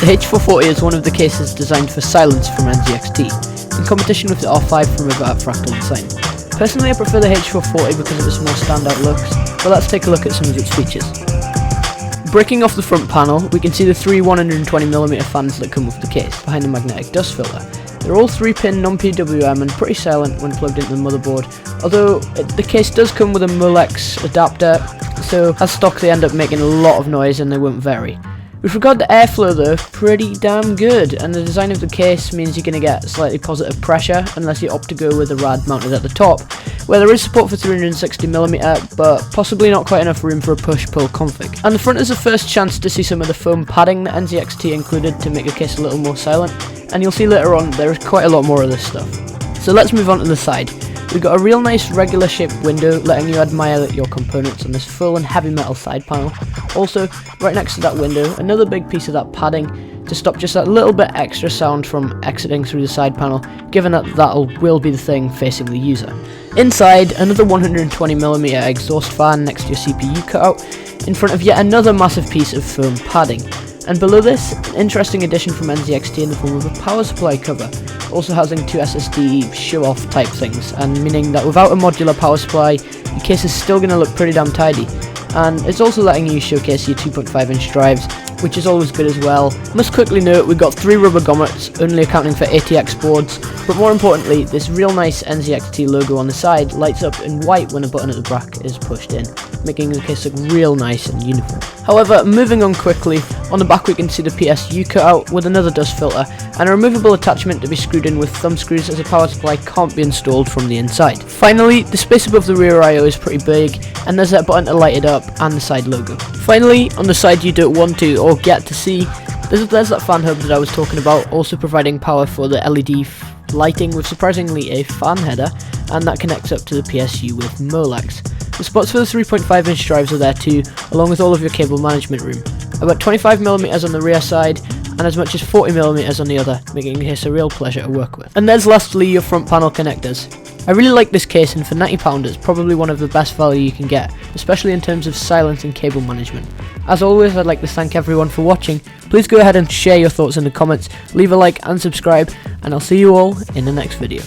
The H440 is one of the cases designed for silence from NZXT, in competition with the R5 from over at Fractal Design. Personally, I prefer the H440 because of its more standout looks, but let's take a look at some of its features. Breaking off the front panel, we can see the three 120mm fans that come with the case, behind the magnetic dust filter. They're all 3-pin non-PWM and pretty silent when plugged into the motherboard, although the case does come with a Molex adapter, so as stock they end up making a lot of noise and they won't vary. With regard to airflow though, pretty damn good, and the design of the case means you're going to get slightly positive pressure unless you opt to go with the rad mounted at the top, where there is support for 360mm, but possibly not quite enough room for a push-pull config. And the front is the first chance to see some of the foam padding that NZXT included to make the case a little more silent, and you'll see later on there is quite a lot more of this stuff. So let's move on to the side. We've got a real nice regular shaped window letting you admire your components on this full and heavy metal side panel. Also, right next to that window, another big piece of that padding to stop just that little bit extra sound from exiting through the side panel, given that will be the thing facing the user. Inside, another 120mm exhaust fan next to your CPU cutout, in front of yet another massive piece of foam padding. And below this, an interesting addition from NZXT in the form of a power supply cover, also housing two SSD show-off type things, and meaning that without a modular power supply, your case is still going to look pretty damn tidy. And it's also letting you showcase your 2.5-inch drives, which is always good as well. Must quickly note we've got 3 rubber grommets, only accounting for EATX boards, but more importantly, this real nice NZXT logo on the side lights up in white when a button at the back is pushed in, making the case look real nice and uniform. However, moving on quickly, on the back we can see the PSU cutout with another dust filter, and a removable attachment to be screwed in with thumb screws as a power supply can't be installed from the inside. Finally, the space above the rear I/O is pretty big, and there's that button to light it up and the side logo. Finally, on the side you don't want to or get to see, there's that fan hub that I was talking about, also providing power for the LED lighting with surprisingly a fan header, and that connects up to the PSU with Molex. The spots for the 3.5-inch drives are there too, along with all of your cable management room. About 25mm on the rear side, and as much as 40mm on the other, making the case a real pleasure to work with. And there's lastly your front panel connectors. I really like this case, and for £90 it's probably one of the best value you can get, especially in terms of silence and cable management. As always, I'd like to thank everyone for watching. Please go ahead and share your thoughts in the comments, leave a like and subscribe, and I'll see you all in the next video.